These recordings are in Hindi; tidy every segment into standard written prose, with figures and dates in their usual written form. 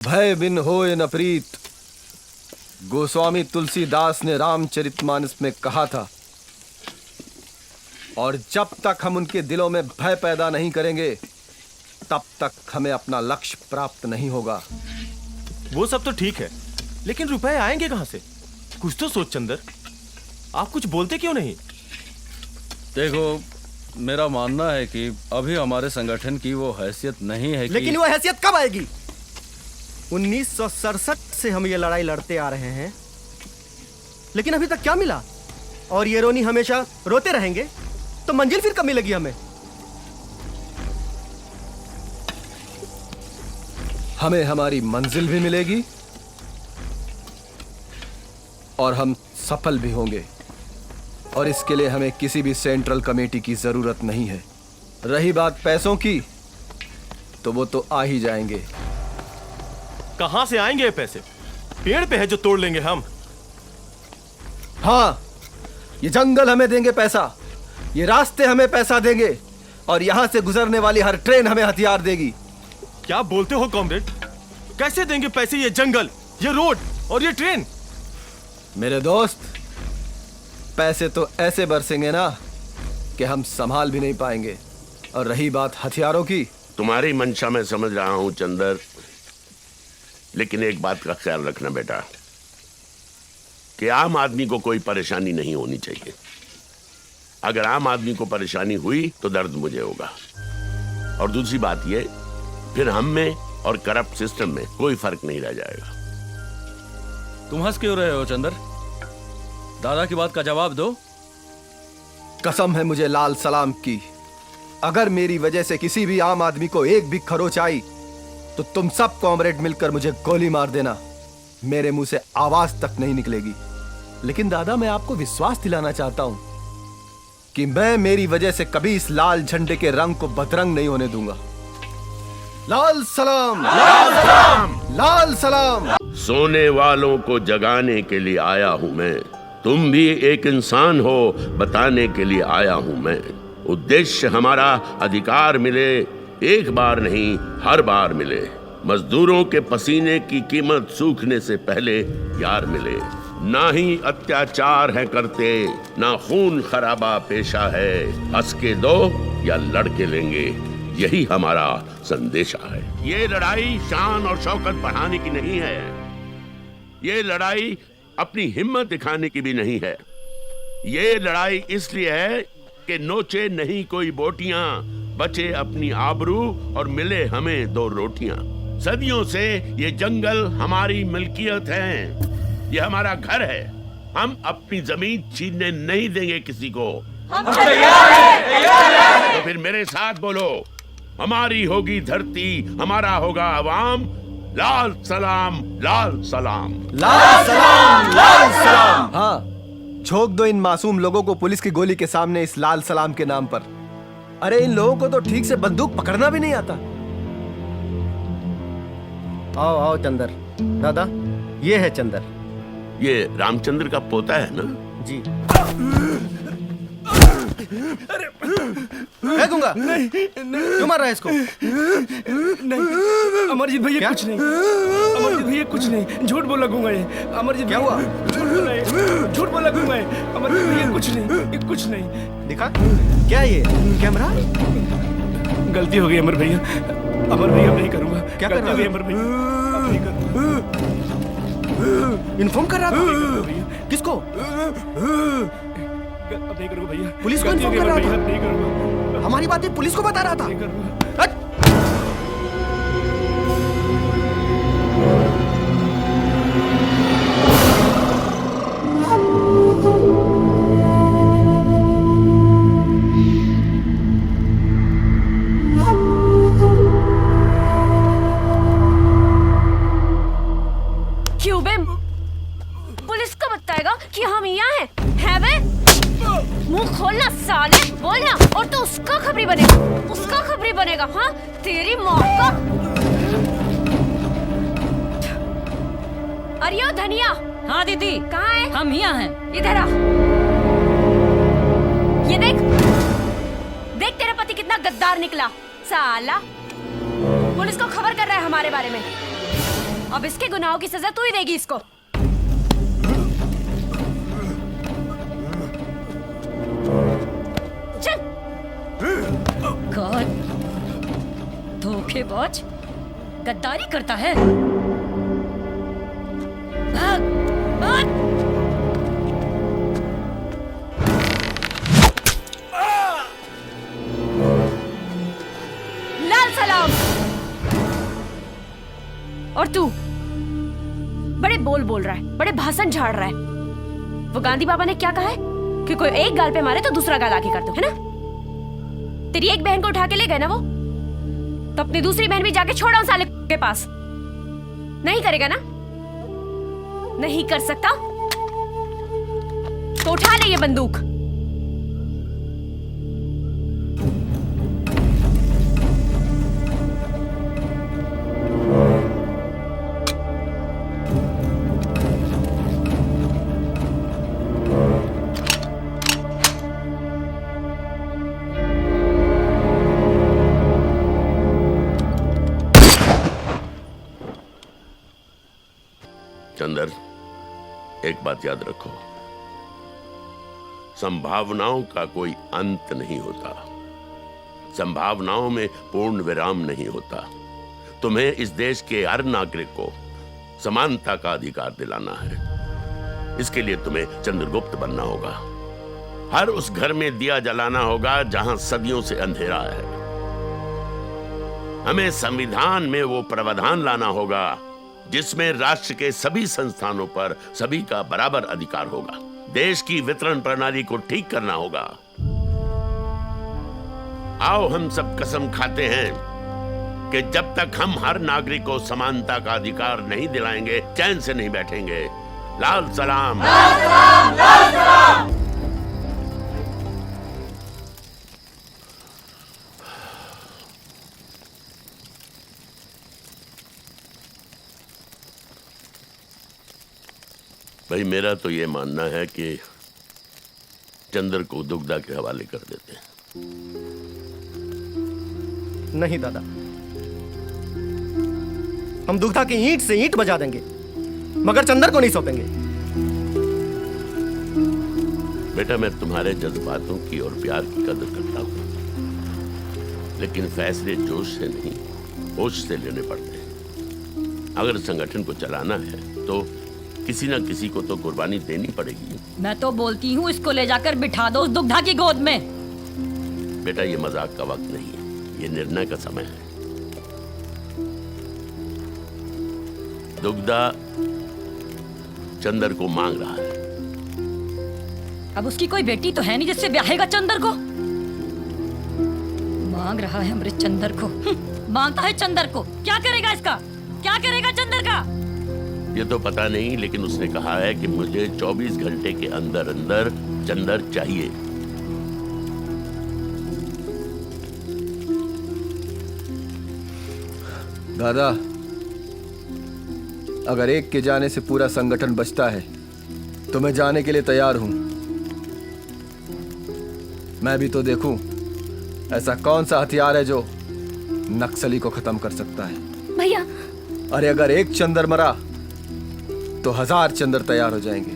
भय बिन होय न प्रीत, गोस्वामी तुलसीदास ने रामचरितमानस में कहा था। और जब तक हम उनके दिलों में भय पैदा नहीं करेंगे तब तक हमें अपना लक्ष्य प्राप्त नहीं होगा। वो सब तो ठीक है, लेकिन रुपए आएंगे कहां से? कुछ तो सोच चंदर, आप कुछ बोलते क्यों नहीं? देखो, मेरा मानना है कि अभी हमारे संगठन की वो हैसियत नहीं है कि... लेकिन वो हैसियत कब आएगी? 1967 से हम ये लड़ाई लड़ते आ रहे हैं, लेकिन अभी तक क्या मिला? और ये रोनी हमेशा रोते रहेंगे तो मंजिल फिर कब मिलेगी हमें? हमें हमारी मंजिल भी मिलेगी और हम सफल भी होंगे। और इसके लिए हमें किसी भी सेंट्रल कमेटी की जरूरत नहीं है। रही बात पैसों की, तो वो तो आ ही जाएंगे। कहां से आएंगे ये पैसे? पेड़ पे है जो तोड़ लेंगे हम। हाँ, ये जंगल हमें देंगे पैसा, ये रास्ते हमें पैसा देंगे, और यहां से गुजरने वाली हर ट्रेन हमें हथियार देगी। क्या बोलते हो कॉमरेड? कैसे देंगे पैसे ये जंगल, ये रोड और ये ट्रेन? मेरे दोस्त, पैसे तो ऐसे बरसेंगे ना कि हम संभाल भी नहीं पाएंगे। और रही बात हथियारों की, तुम्हारी मंशा मैं समझ रहा हूं चंदर, लेकिन एक बात का ख्याल रखना बेटा, कि आम आदमी को कोई परेशानी नहीं होनी चाहिए। अगर आम आदमी को परेशानी हुई तो दर्द मुझे होगा। और दूसरी बात ये, फिर हम में और करप्ट सिस्टम में कोई फर्क नहीं रह जाएगा। तुम हंस क्यों रहे हो चंदर? दादा की बात का जवाब दो। कसम है मुझे लाल सलाम की, अगर मेरी वजह से किसी भी आम आदमी को एक भी खरोच आई तो तुम सब कॉमरेड मिलकर मुझे गोली मार देना। मेरे मुंह से आवाज तक नहीं निकलेगी। लेकिन दादा, मैं आपको विश्वास दिलाना चाहता हूं कि मैं मेरी वजह से कभी इस लाल झंडे के रंग को बदरंग नहीं होने दूंगा। लाल सलाम, लाल सलाम, लाल सलाम। सोने वालों को जगाने के लिए आया हूं मैं, तुम भी एक इंसान हो बताने के लिए आया हूं मैं। उद्देश्य हमारा अधिकार मिले, एक बार नहीं हर बार मिले। मजदूरों के पसीने की कीमत सूखने से पहले यार मिले। ना ही अत्याचार है करते, ना खून खराबा पेशा है। हंस के दो या लड़के लेंगे, यही हमारा संदेशा है। ये लड़ाई शान और शौकत बढ़ाने की नहीं है, ये लड़ाई अपनी हिम्मत दिखाने की भी नहीं है। ये लड़ाई इसलिए है कि नोचे नहीं कोई बोटियां, बचे अपनी आबरू और मिले हमें दो रोटियां। सदियों से ये जंगल हमारी मिल्कियत है, ये हमारा घर है। हम अपनी जमीन छीनने नहीं देंगे किसी को। हम तैयार हैं। तो फिर मेरे साथ बोलो, हमारी होगी धरती, हमारा होगा अवाम। लाल सलाम, लाल सलाम, लाल सलाम, लाल सलाम। हाँ, झोंक दो इन मासूम लोगों को पुलिस की गोली के सामने इस लाल सलाम के नाम पर। अरे इन लोगों को तो ठीक से बंदूक पकड़ना भी नहीं आता। आओ आओ चंदर। दादा, ये है चंदर। ये रामचंद्र का पोता है ना? जी। फेंकूंगा। क्यों मार रहा है इसको? नहीं अमरजीत भैया, कुछ नहीं। अमरजीत भैया कुछ नहीं, झूठ बोला गूंगा ये। अमरजीत क्या हुआ? झूठ बोला ये, झूठ बोला गूंगा ये। अमरजीत भैया कुछ नहीं, ये कुछ नहीं। दिखा क्या ये कैमरा? गलती हो गई अमर भैया, अमर भैया नहीं करूंगा। क्या कर रहा है अमर भैया? अब नहीं करूंगा। इन्फॉर्म कर रहा था? किसको? अब नहीं करूंगा भैया। पुलिस को इन्फॉर्म कर रहा था? नहीं करूंगा। हमारी बातें पुलिस को बता रहा था? नहीं करूंगा। हट! क्यों बे? पुलिस को बताएगा कि हम यहाँ हैं? है बे? मुंह खोलना साले, बोलना, और तो उसका खबरी बनेगा, उसका खबरी बनेगा। हाँ, तेरी माँ का। अरे ओ धनिया। हाँ दीदी, कहाँ है? हम यहाँ हैं। इधर आ। ये देख, देख तेरा पति कितना गद्दार निकला साला। पुलिस को खबर कर रहा है हमारे बारे में। अब इसके गुनाहों की सजा तू ही देगी इसको। चल। गॉड, धोखेबाज, गद्दारी करता है। भाग, भाग। लाल सलाम। और तू बड़े बोल रहा है, बड़े भाषण झाड़ रहा है। वो गांधी बाबा ने क्या कहा है कि कोई एक गाल पे मारे तो दूसरा गाल आगे कर दो, है ना? तेरी एक बहन को उठा के ले गए ना वो, तो अपनी दूसरी बहन भी जाके छोड़ा उस साले के पास। नहीं करेगा ना? नहीं कर सकता तो उठा ले ये बंदूक। चंदर, एक बात याद रखो, संभावनाओं का कोई अंत नहीं होता, संभावनाओं में पूर्ण विराम नहीं होता। तुम्हें इस देश के हर नागरिक को समानता का अधिकार दिलाना है। इसके लिए तुम्हें चंद्रगुप्त बनना होगा। हर उस घर में दिया जलाना होगा जहां सदियों से अंधेरा है। हमें संविधान में वो प्रावधान लाना होगा जिसमें राष्ट्र के सभी संस्थानों पर सभी का बराबर अधिकार होगा। देश की वितरण प्रणाली को ठीक करना होगा। आओ हम सब कसम खाते हैं कि जब तक हम हर नागरिक को समानता का अधिकार नहीं दिलाएंगे, चैन से नहीं बैठेंगे। लाल सलाम। लाल सलाम, लाल सलाम। भाई, मेरा तो ये मानना है कि चंद्र को दुग्धा के हवाले कर देते हैं। नहीं दादा, हम दुग्धा की ईंट से ईंट बजा देंगे, मगर चंदर को नहीं सौंपेंगे। बेटा, मैं तुम्हारे जज्बातों की और प्यार की कदर करता हूं, लेकिन फैसले जोश से नहीं, होश से लेने पड़ते हैं। अगर संगठन को चलाना है तो किसी न किसी को तो कुर्बानी देनी पड़ेगी। मैं तो बोलती हूँ इसको ले जाकर बिठा दो उस दुग्धा की गोद में। बेटा, ये मजाक का वक्त नहीं है, ये निर्णय का समय है। दुग्धा चंदर को मांग रहा है। अब उसकी कोई बेटी तो है नहीं जिससे ब्याहेगा चंदर को। मांग रहा है हमारे चंदर को। मांगता है चंदर को। क्या करेगा इसका? क्या करेगा चंदर का? ये तो पता नहीं, लेकिन उसने कहा है कि मुझे 24 घंटे के अंदर अंदर चंदर चाहिए। दादा, अगर एक के जाने से पूरा संगठन बचता है तो मैं जाने के लिए तैयार हूं। मैं भी तो देखूं ऐसा कौन सा हथियार है जो नक्सली को खत्म कर सकता है। भैया, अरे अगर एक चंदर मरा तो 1000 चंदर तैयार हो जाएंगे।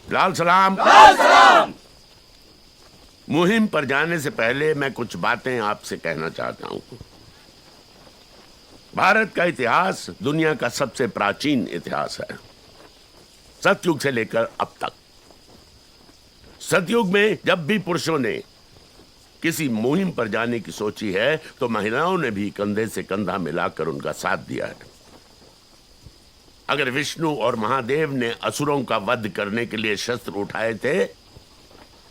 लाल सलाम। लाल सलाम। मुहिम पर जाने से पहले मैं कुछ बातें आपसे कहना चाहता हूं। भारत का इतिहास दुनिया का सबसे प्राचीन इतिहास है, सतयुग से लेकर अब तक। सतयुग में जब भी पुरुषों ने किसी मुहिम पर जाने की सोची है तो महिलाओं ने भी कंधे से कंधा मिलाकर उनका साथ दिया है। अगर विष्णु और महादेव ने असुरों का वध करने के लिए शस्त्र उठाए थे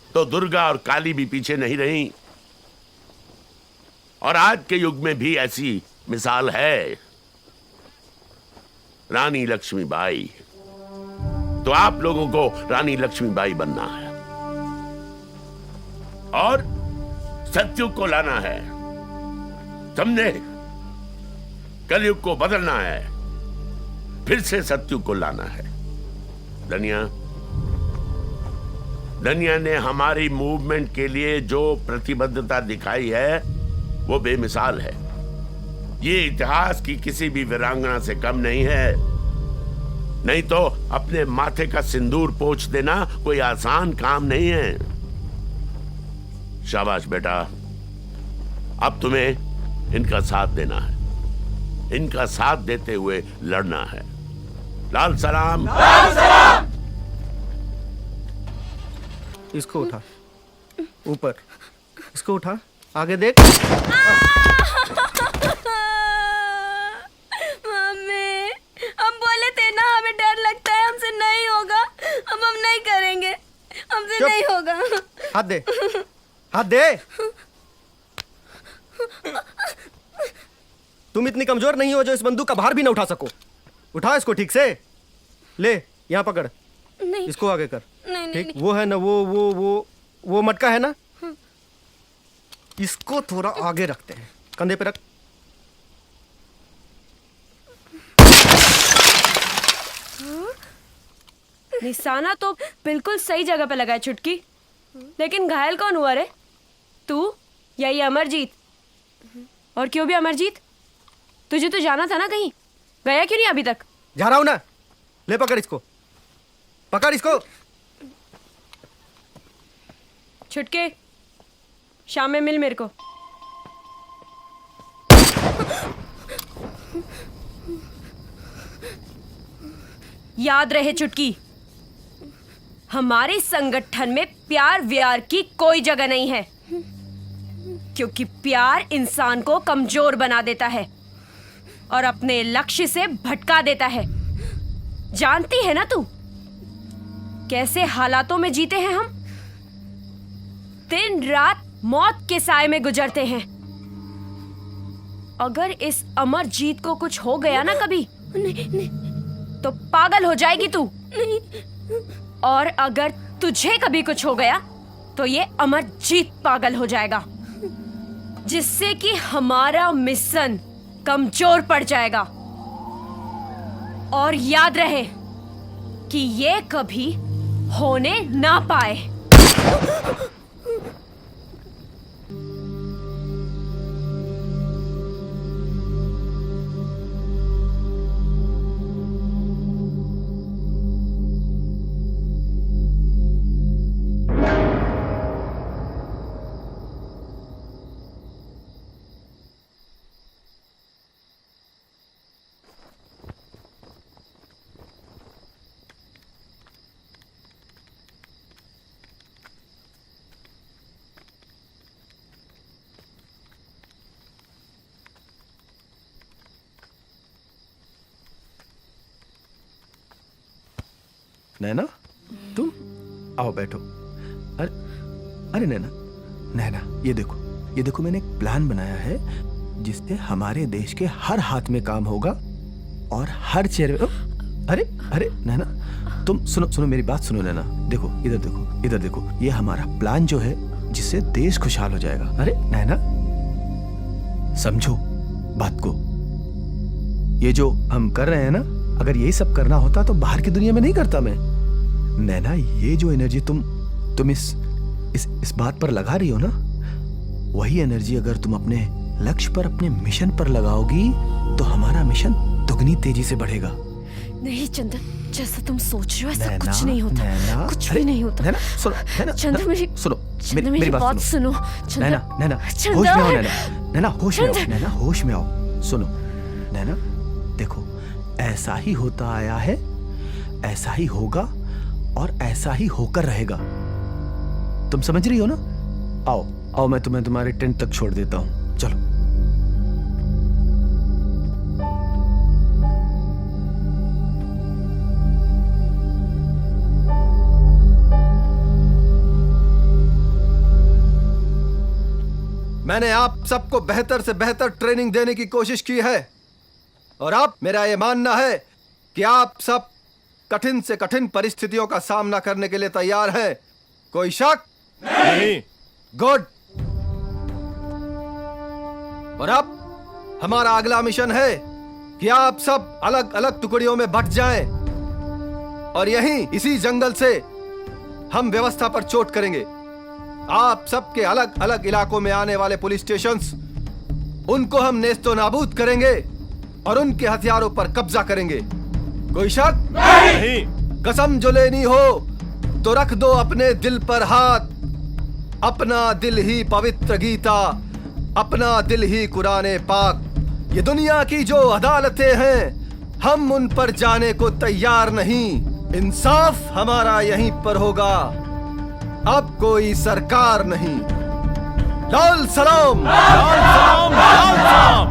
तो दुर्गा और काली भी पीछे नहीं रहीं। और आज के युग में भी ऐसी मिसाल है, रानी लक्ष्मीबाई। तो आप लोगों को रानी लक्ष्मीबाई बनना है और सतयुग को लाना है, समझे? कलयुग को बदलना है, फिर से सतयुग को लाना है। धनिया ने हमारी मूवमेंट के लिए जो प्रतिबद्धता दिखाई है वो बेमिसाल है। ये इतिहास की किसी भी वीरांगना से कम नहीं है। नहीं तो अपने माथे का सिंदूर पोंछ देना कोई आसान काम नहीं है। शाबाश बेटा, अब तुम्हें इनका साथ देना है, इनका साथ देते हुए लड़ना है। लाल सलाम। लाल सलाम। इसको उठा, ऊपर इसको उठा, आगे देख। मम्मी, हम बोले थे ना हमें डर लगता है, हमसे नहीं होगा, अब हम नहीं करेंगे, हमसे नहीं होगा। हाथ दे, हाथ दे। तुम इतनी कमजोर नहीं हो जो इस बंदूक का भार भी ना उठा सको। उठा इसको ठीक से, ले यहाँ पकड़, नहीं, इसको आगे कर। नहीं, ठीक, नहीं। वो है ना, वो मटका है ना, इसको थोड़ा आगे रखते हैं, कंधे पे रख। निशाना तो बिल्कुल सही जगह पे लगा है चुटकी, लेकिन घायल कौन हुआ रे? तू या ये अमरजीत? और क्यों भी अमरजीत? तुझे तो जाना था ना कहीं, गया क्यों नहीं अभी तक? जा रहा हूं ना, ले पकड़ इसको, पकड़ इसको। छुटके, शाम में मिल मेरे को। याद रहे चुटकी, हमारे संगठन में प्यार व्यार की कोई जगह नहीं है, क्योंकि प्यार इंसान को कमजोर बना देता है और अपने लक्ष्य से भटका देता है। जानती है ना तू कैसे हालातों में जीते हैं हम? दिन रात मौत के साए में गुजरते हैं। अगर इस अमरजीत को कुछ हो गया ना कभी, तो पागल हो जाएगी तू। और अगर तुझे कभी कुछ हो गया तो ये अमरजीत पागल हो जाएगा, जिससे कि हमारा मिशन कमजोर पड़ जाएगा। और याद रहे कि ये कभी होने ना पाए। नैना, तुम आओ बैठो। अरे अरे नैना, नैना ये देखो मैंने एक प्लान बनाया है जिससे हमारे देश के हर हाथ में काम होगा और हर चेहरे में। अरे अरे नैना, तुम सुनो मेरी बात सुनो नैना। देखो इधर देखो, ये हमारा प्लान जो है जिससे देश खुशहाल हो जाएगा। अरे नैना, समझो बात को। ये जो हम कर रहे हैं ना, अगर यही सब करना होता तो बाहर की दुनिया में नहीं करता मैं। नैना, ये जो एनर्जी तुम इस बात पर लगा रही हो ना, वही एनर्जी अगर तुम अपने लक्ष्य पर, अपने मिशन पर लगाओगी तो हमारा मिशन दुगनी तेजी से बढ़ेगा। नहीं चंदन, जैसा तुम सोच रहे हो ऐसा नैना, कुछ नहीं होता। नैना, कुछ भी नहीं होता। नैना, सुनो, नैना, चंदन मेरी बात सुनो। नैना, होश में आओ नैना, होश में आओ नैना, होश में आओ। सुनो नैना, देखो ऐसा ही होता आया है, ऐसा ही होगा और ऐसा ही होकर रहेगा। तुम समझ रही हो ना? आओ मैं तुम्हें तुम्हारे टेंट तक छोड़ देता हूं, चलो। मैंने आप सबको बेहतर से बेहतर ट्रेनिंग देने की कोशिश की है और अब मेरा यह मानना है कि आप सब कठिन से कठिन परिस्थितियों का सामना करने के लिए तैयार हैं। कोई शक? नहीं। गुड। और अब हमारा अगला मिशन है कि आप सब अलग अलग टुकड़ियों में बंट जाएं और यहीं इसी जंगल से हम व्यवस्था पर चोट करेंगे। आप सबके अलग अलग इलाकों में आने वाले पुलिस स्टेशंस उनको हम नेस्तो नाबूद करेंगे और उनके हथियारों पर कब्जा करेंगे। कोई शक? नहीं। कसम जो लेनी हो तो रख दो अपने दिल पर हाथ। अपना दिल ही पवित्र गीता, अपना दिल ही कुरान पाक। ये दुनिया की जो अदालतें हैं हम उन पर जाने को तैयार नहीं। इंसाफ हमारा यहीं पर होगा, अब कोई सरकार नहीं। लाल सलाम। लाल सलाम, लाल सलाम।